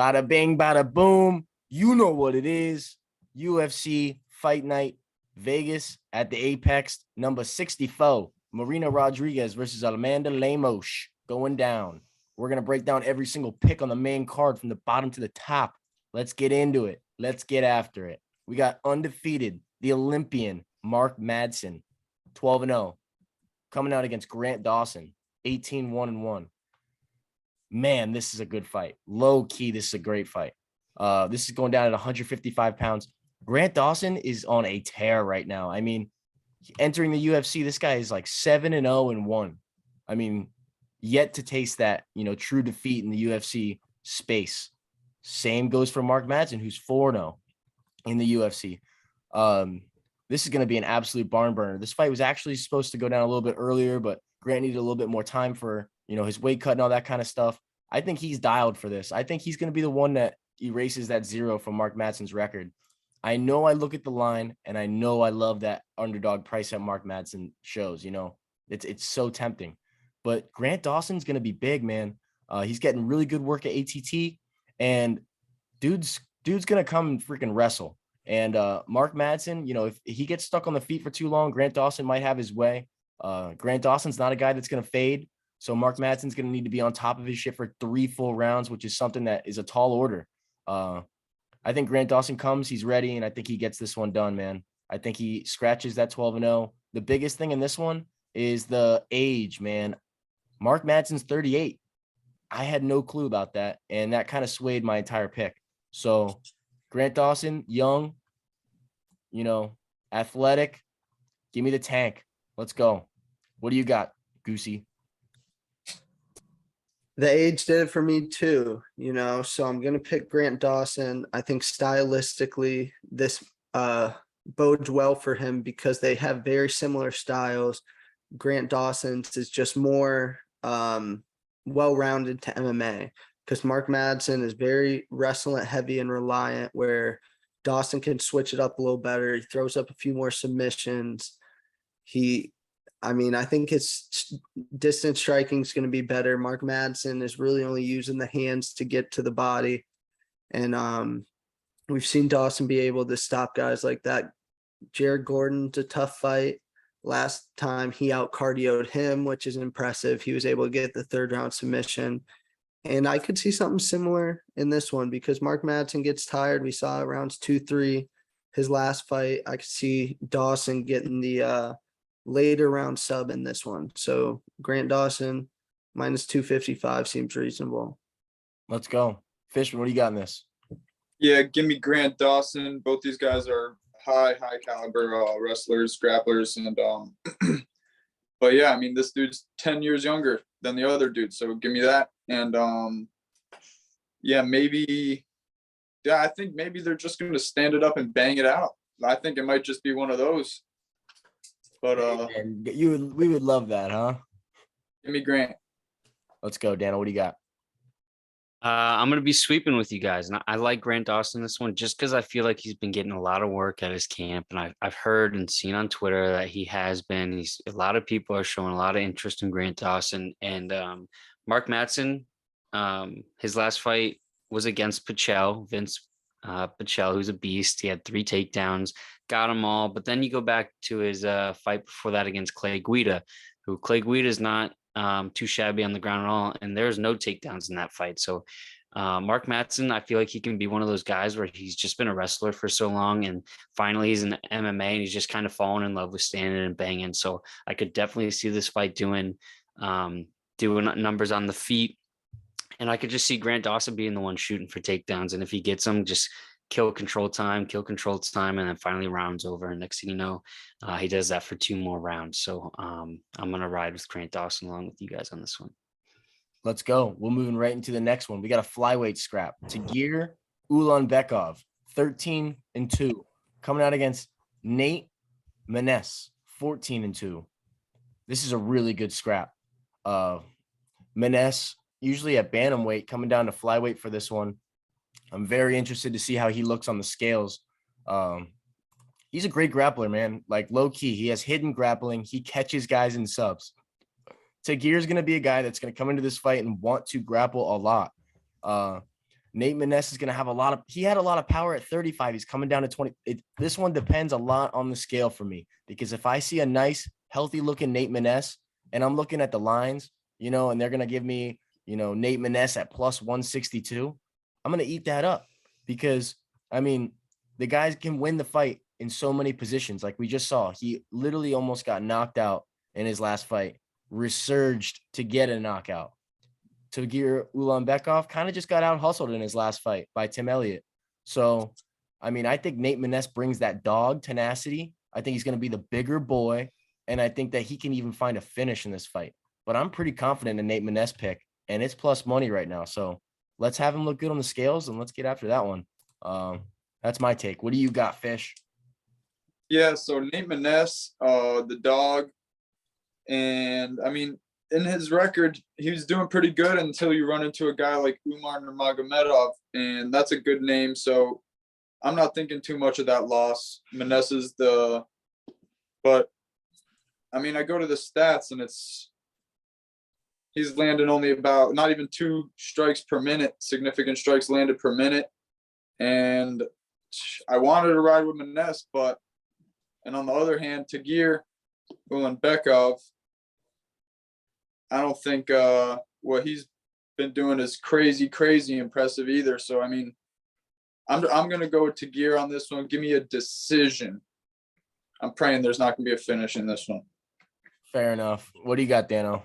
Bada bing, bada boom. You know what it is. UFC Fight Night, Vegas at the Apex, number 64. Marina Rodriguez versus Amanda Lemos going down. We're going to break down every single pick on the main card from the bottom to the top. Let's get into it. Let's get after it. We got undefeated, the Olympian, Mark Madsen, 12-0, coming out against Grant Dawson, 18-1-1. Man, this is a good fight. Low key, this is a great fight. This is going down at 155 pounds. Grant Dawson is on a tear right now. I mean, entering the UFC, this guy is like 7-0-1. I mean, yet to taste that, true defeat in the UFC space. Same goes for Mark Madsen, who's 4-0 in the UFC. This is going to be an absolute barn burner. This fight was actually supposed to go down a little bit earlier, but Grant needed a little bit more time for, his weight cut and all that kind of stuff. I think he's dialed for this. I think he's going to be the one that erases that 0 from Mark Madsen's record. I know I look at the line and I know I love that underdog price that Mark Madsen shows, it's so tempting, but Grant Dawson's going to be big, man. He's getting really good work at ATT, and dude's going to come and freaking wrestle. And Mark Madsen, if he gets stuck on the feet for too long, Grant Dawson might have his way. Grant Dawson's not a guy that's going to fade. So Mark Madsen's going to need to be on top of his shit for 3 full rounds, which is something that is a tall order. I think Grant Dawson comes, he's ready, and I think he gets this one done, man. I think he scratches that 12-0. The biggest thing in this one is the age, man. Mark Madsen's 38. I had no clue about that, and that kind of swayed my entire pick. So Grant Dawson, young, athletic. Give me the tank. Let's go. What do you got, Goosey? The age did it for me too, so I'm going to pick Grant Dawson. I think stylistically this bodes well for him because they have very similar styles. Grant Dawson's is just more well-rounded to MMA because Mark Madsen is very wrestling heavy and reliant, where Dawson can switch it up a little better. He throws up a few more submissions. I think his distance striking is going to be better. Mark Madsen is really only using the hands to get to the body. And we've seen Dawson be able to stop guys like that. Jared Gordon's a tough fight. Last time he out-cardioed him, which is impressive. He was able to get the 3rd round submission. And I could see something similar in this one because Mark Madsen gets tired. We saw rounds 2-3 his last fight. I could see Dawson getting the later round sub in this one. So Grant Dawson minus 255 seems reasonable. Let's go. Fishman, what do you got in this? Yeah, give me Grant Dawson. Both these guys are high caliber wrestlers, grapplers, and but yeah, this dude's 10 years younger than the other dude, so give me that. And I think maybe they're just going to stand it up and bang it out. I think it might just be one of those. But we would love that, huh? Give me Grant. Let's go, Dana. What do you got? I'm going to be sweeping with you guys. And I like Grant Dawson this one just because I feel like he's been getting a lot of work at his camp. And I've heard and seen on Twitter that he has been. A lot of people are showing a lot of interest in Grant Dawson. And Mark Madsen, his last fight was against Vince Pichel, who's a beast. He had 3 takedowns, got them all. But then you go back to his fight before that against Clay Guida, who Clay Guida is not too shabby on the ground at all, and there's no takedowns in that fight. So Mark Madsen, I feel like he can be one of those guys where he's just been a wrestler for so long, and finally he's in MMA, and he's just kind of fallen in love with standing and banging. So I could definitely see this fight doing numbers on the feet, and I could just see Grant Dawson being the one shooting for takedowns, and if he gets them, just kill control time, and then finally rounds over. And next thing you know, he does that for 2 more rounds. So I'm going to ride with Grant Dawson along with you guys on this one. Let's go. We're moving right into the next one. We got a flyweight scrap. Tagir Ulan Bekov, 13-2, coming out against Nate Maness, 14-2. This is a really good scrap. Maness, usually at bantamweight, coming down to flyweight for this one. I'm very interested to see how he looks on the scales. He's a great grappler, man. Like low key, he has hidden grappling. He catches guys in subs. Tagir is going to be a guy that's going to come into this fight and want to grapple a lot. Nate Maness is going to have he had a lot of power at 35. He's coming down to 20. This one depends a lot on the scale for me, because if I see a nice, healthy looking Nate Maness and I'm looking at the lines, and they're going to give me, Nate Maness at plus 162, I'm going to eat that up, because the guys can win the fight in so many positions. Like we just saw, he literally almost got knocked out in his last fight, resurged to get a knockout. Tagir Ulan Bekov kind of just got out hustled in his last fight by Tim Elliott. So, I think Nate Maness brings that dog tenacity. I think he's going to be the bigger boy, and I think that he can even find a finish in this fight. But I'm pretty confident in Nate Maness pick, and it's plus money right now. So let's have him look good on the scales, and let's get after that one. That's my take. What do you got, Fish? Yeah, so Nate Maness, the dog, and in his record, he was doing pretty good until you run into a guy like Umar Nurmagomedov, and that's a good name. So I'm not thinking too much of that loss. Maness is but I go to the stats, and he's landing only about not even 2 strikes per minute, significant strikes landed per minute. And I wanted to ride with Maness, and on the other hand, Tagir Ulanbekov, I don't think what he's been doing is crazy impressive either. So I'm gonna go with Tagir on this one. Give me a decision. I'm praying there's not gonna be a finish in this one. Fair enough. What do you got, Dano?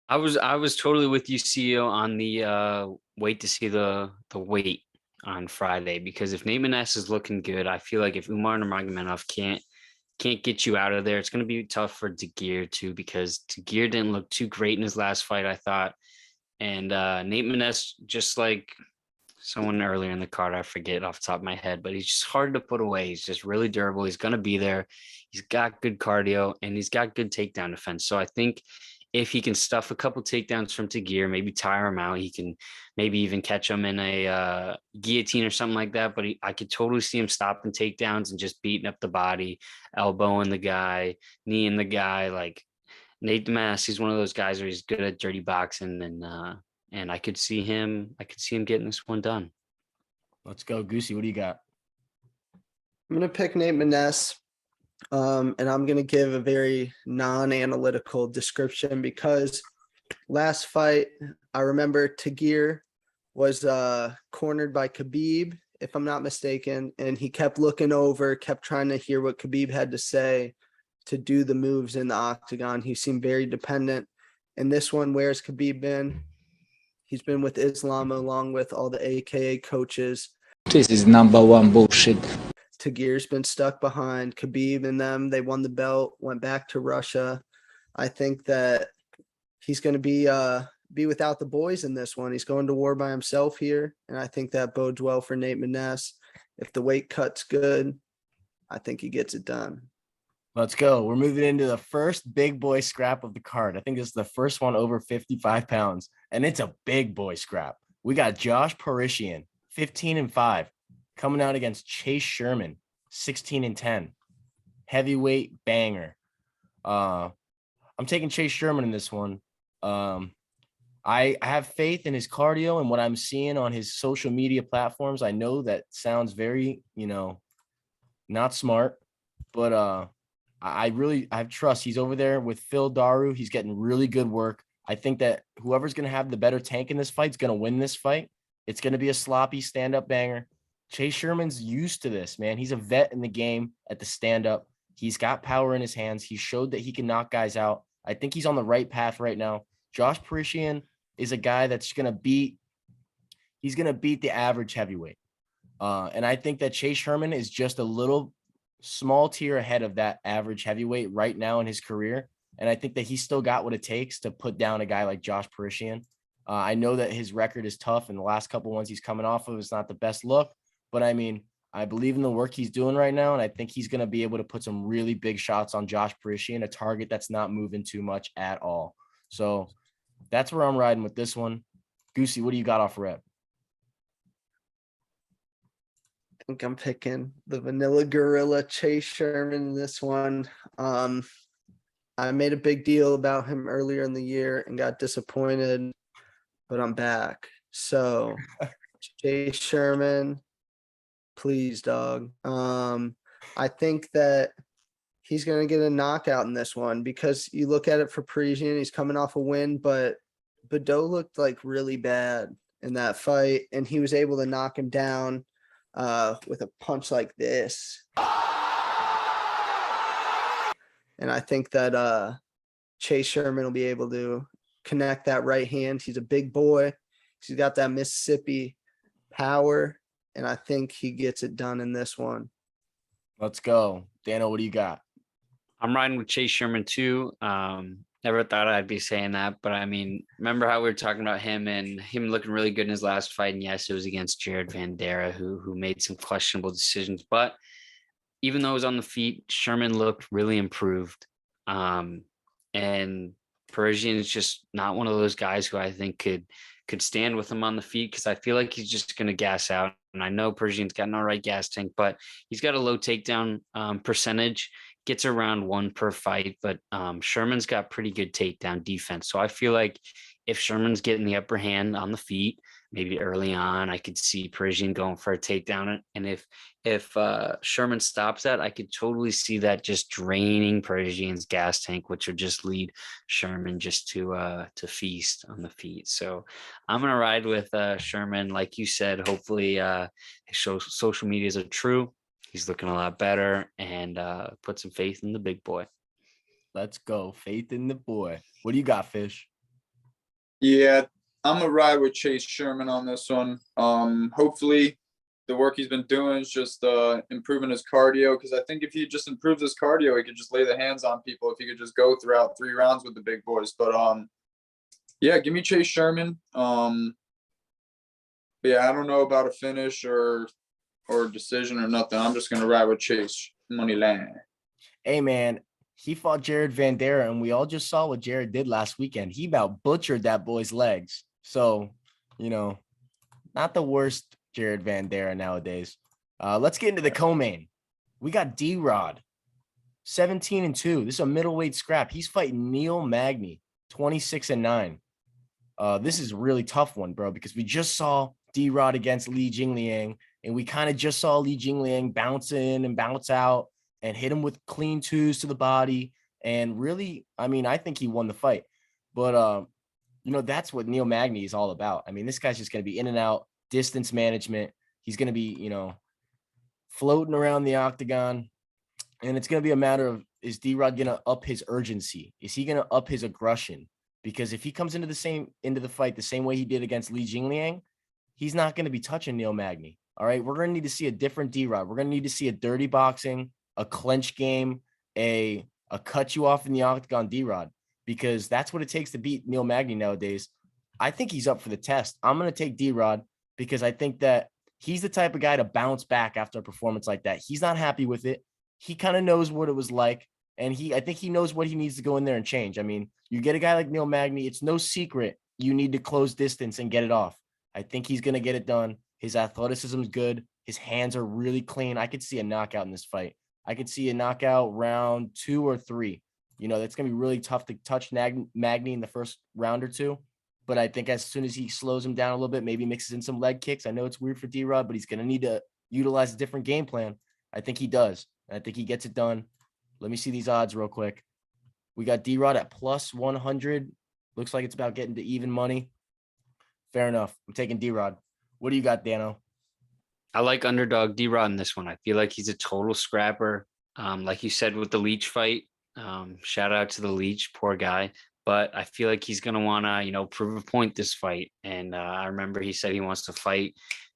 I was totally with you, CEO, on the wait to see the weight on Friday, because if Nate Maness is looking good, I feel like if Umar Nurmagomedov can't get you out of there, it's going to be tough for Tagir too, because Tagir didn't look too great in his last fight, I thought. And Nate Maness, just like someone earlier in the card, I forget off the top of my head, but he's just hard to put away. He's just really durable. He's going to be there. He's got good cardio, and he's got good takedown defense. So I think if he can stuff a couple takedowns from Tagir, maybe tire him out, he can maybe even catch him in a guillotine or something like that. But I could totally see him stopping takedowns and just beating up the body, elbowing the guy, kneeing the guy. Like Nate Maness, he's one of those guys where he's good at dirty boxing, and I could see him getting this one done. Let's go, Goosey. What do you got? I'm going to pick Nate Maness. And I'm going to give a very non-analytical description, because last fight, I remember Tagir was cornered by Khabib, if I'm not mistaken, and he kept looking over, kept trying to hear what Khabib had to say to do the moves in the octagon. He seemed very dependent. In this one, where's Khabib been? He's been with Islam along with all the AKA coaches. This is number one bullshit. Tagir's been stuck behind Khabib and them. They won the belt, went back to Russia. I think that he's going to be without the boys in this one. He's going to war by himself here, and I think that bodes well for Nate Maness. If the weight cut's good, I think he gets it done. Let's go. We're moving into the first big boy scrap of the card. I think this is the first one over 55 pounds, and it's a big boy scrap. We got Josh Parisian, 15-5. Coming out against Chase Sherman, 16-10. Heavyweight banger. I'm taking Chase Sherman in this one. I have faith in his cardio and what I'm seeing on his social media platforms. I know that sounds very, not smart, but I have trust. He's over there with Phil Daru. He's getting really good work. I think that whoever's going to have the better tank in this fight is going to win this fight. It's going to be a sloppy stand-up banger. Chase Sherman's used to this, man. He's a vet in the game at the stand-up. He's got power in his hands. He showed that he can knock guys out. I think he's on the right path right now. Josh Parisian is a guy that's going to beat the average heavyweight. And I think that Chase Sherman is just a little small tier ahead of that average heavyweight right now in his career. And I think that he's still got what it takes to put down a guy like Josh Parisian. I know that his record is tough, and the last couple ones he's coming off of is not the best look. But I believe in the work he's doing right now, and I think he's going to be able to put some really big shots on Josh Parisian, a target that's not moving too much at all. So that's where I'm riding with this one. Goosey, what do you got off rep? I think I'm picking the Vanilla Gorilla Chase Sherman in this one. I made a big deal about him earlier in the year and got disappointed, but I'm back. So Chase Sherman, please, dog. I think that he's gonna get a knockout in this one because you look at it for Parisian, he's coming off a win, but Badeau looked like really bad in that fight, and he was able to knock him down with a punch like this. And I think that Chase Sherman will be able to connect that right hand. He's a big boy. He's got that Mississippi power, and I think he gets it done in this one. Let's go. Dano, what do you got? I'm riding with Chase Sherman too. Never thought I'd be saying that, but I mean, remember how we were talking about him and him looking really good in his last fight? And yes, it was against Jared Vandera, who made some questionable decisions. But even though it was on the feet, Sherman looked really improved. And Parisian is just not one of those guys who I think could stand with him on the feet, because I feel like he's just going to gas out. And I know Parisian's got an all right gas tank, but he's got a low takedown percentage, gets around 1 per fight. But Sherman's got pretty good takedown defense. So I feel like if Sherman's getting the upper hand on the feet, maybe early on, I could see Parisian going for a takedown. And if Sherman stops that, I could totally see that just draining Parisian's gas tank, which would just lead Sherman just to feast on the feet. So I'm gonna ride with Sherman, like you said. Hopefully, his social medias are true. He's looking a lot better, and put some faith in the big boy. Let's go. Faith in the boy. What do you got, Fish? Yeah, I'm gonna ride with Chase Sherman on this one. Hopefully the work he's been doing is just improving his cardio, because I think if he just improves his cardio, he could just lay the hands on people if he could just go throughout 3 rounds with the big boys. But yeah, give me Chase Sherman. Yeah, I don't know about a finish or decision or nothing. I'm just gonna ride with Chase money line. Hey, man, he fought Jared Vandera, and we all just saw what Jared did last weekend. He about butchered that boy's legs. So, not the worst Jared Vandera nowadays. Let's get into the co-main. We got D-Rod, 17-2. This is a middleweight scrap. He's fighting Neil Magny, 26-9. This is a really tough one, bro, because we just saw D-Rod against Li Jingliang, and we kind of just saw Li Jingliang bounce in and bounce out and hit him with clean twos to the body. And really, I mean, I think he won the fight. But, that's what Neil Magny is all about. I mean, this guy's just going to be in and out, distance management. He's going to be, floating around the octagon. And it's going to be a matter of, is D-Rod going to up his urgency? Is he going to up his aggression? Because if he comes into the fight the same way he did against Li Jingliang, he's not going to be touching Neil Magny. All right, we're going to need to see a different D-Rod. We're going to need to see a dirty boxing, a clinch game, a cut you off in the octagon D-Rod, because that's what it takes to beat Neil Magny nowadays. I think he's up for the test. I'm going to take D-Rod because I think that he's the type of guy to bounce back after a performance like that. He's not happy with it. He kind of knows what it was like, and I think he knows what he needs to go in there and change. I mean, you get a guy like Neil Magny, it's no secret you need to close distance and get it off. I think he's going to get it done. His athleticism is good. His hands are really clean. I could see a knockout in this fight. I could see a knockout round 2 or 3. That's going to be really tough to touch Magny in the first round or 2. But I think as soon as he slows him down a little bit, maybe mixes in some leg kicks. I know it's weird for D-Rod, but he's going to need to utilize a different game plan. I think he does. And I think he gets it done. Let me see these odds real quick. We got D-Rod at plus 100. Looks like it's about getting to even money. Fair enough. I'm taking D-Rod. What do you got, Dano? I like underdog D-Rod in this one. I feel like he's a total scrapper. Like you said with the Leech fight, shout out to the Leech, poor guy. But I feel like he's going to want to, prove a point this fight. And I remember he said he wants to fight.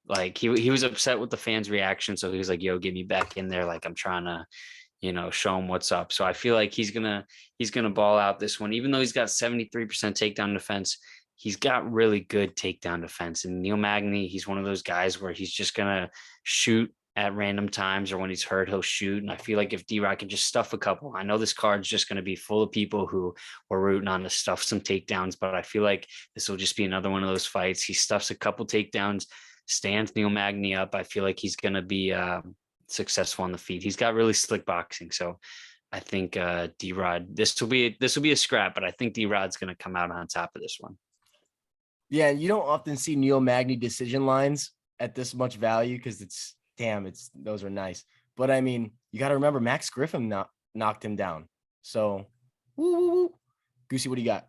Like he was upset with the fans' reaction. So he was like, yo, get me back in there. Like I'm trying to, show him what's up. So I feel like he's going to ball out this one, even though he's got 73% takedown defense. He's got really good takedown defense. And Neil Magny, he's one of those guys where he's just going to shoot at random times, or when he's hurt, he'll shoot. And I feel like if D-Rod can just stuff a couple, I know this card's just going to be full of people who were rooting on to stuff some takedowns, but I feel like this will just be another one of those fights. He stuffs a couple takedowns, stands Neil Magny up. I feel like he's going to be successful on the feet. He's got really slick boxing. So I think D-Rod, this will be a scrap, but I think D-Rod's going to come out on top of this one. Yeah, you don't often see Neil Magny decision lines at this much value because it's those are nice. But I mean, you got to remember Max Griffin knocked him down. So, woo, woo, woo. Goosey, what do you got?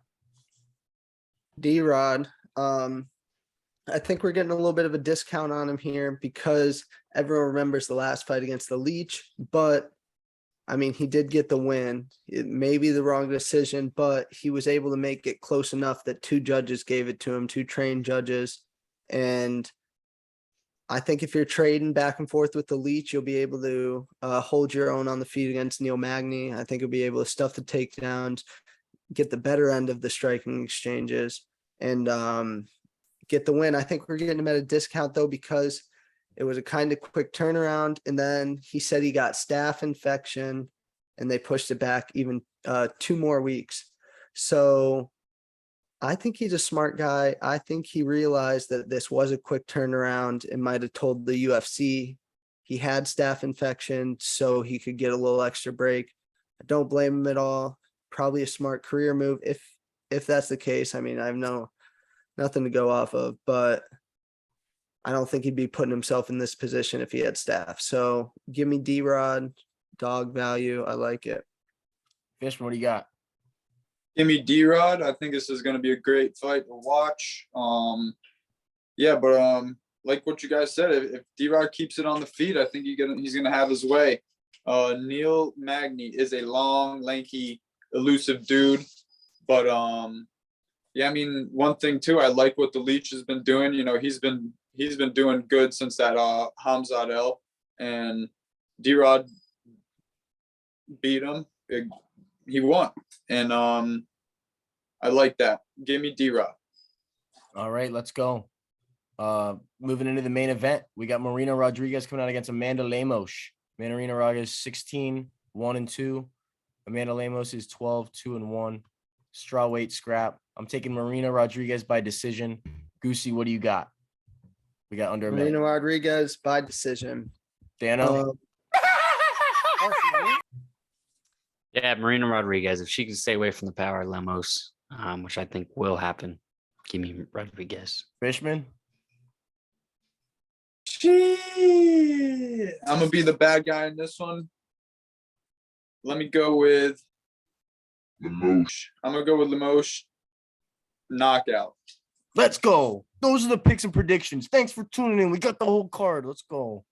D-Rod. I think we're getting a little bit of a discount on him here because everyone remembers the last fight against the Leech, but I mean, he did get the win. It may be the wrong decision, but he was able to make it close enough that 2 judges gave it to him, 2 trained judges. And I think if you're trading back and forth with the Leech, you'll be able to hold your own on the feet against Neil Magny. I think you'll be able to stuff the takedowns, get the better end of the striking exchanges, and get the win. I think we're getting him at a discount though, because it was a kind of quick turnaround. And then he said he got staph infection and they pushed it back even 2 more weeks. So I think he's a smart guy. I think he realized that this was a quick turnaround and might have told the UFC he had staph infection so he could get a little extra break. I don't blame him at all. Probably a smart career move if that's the case. I mean, I have nothing to go off of, but I don't think he'd be putting himself in this position if he had staph. So give me D-Rod, dog value. I like it. Fishman, what do you got? Give me D-Rod. I think this is going to be a great fight to watch. Yeah, but like what you guys said, if D-Rod keeps it on the feet, I think he's gonna have his way. Neil Magny is a long, lanky, elusive dude, but yeah, I mean, one thing too, I like what the Leech has been doing. You know, he's been doing good since that Hamzat El, and D-Rod beat him. He won, and I like that. Give me D-Rod. All right, let's go. Moving into the main event, we got Marina Rodriguez coming out against Amanda Lemos. Marina Rodriguez 16-1-2. Amanda Lemos is 12-2-1. Strawweight scrap. I'm taking Marina Rodriguez by decision. Goosey, what do you got? We got under a Marina minute. Rodriguez by decision. Dano. Yeah, Marina Rodriguez. If she can stay away from the power of Lemos, which I think will happen, give me Rodriguez. Fishman. Shit. I'm gonna be the bad guy in this one. Let me go with Lemos. I'm gonna go with Lemos. Knockout. Let's go. Those are the picks and predictions. Thanks for tuning in. We got the whole card. Let's go.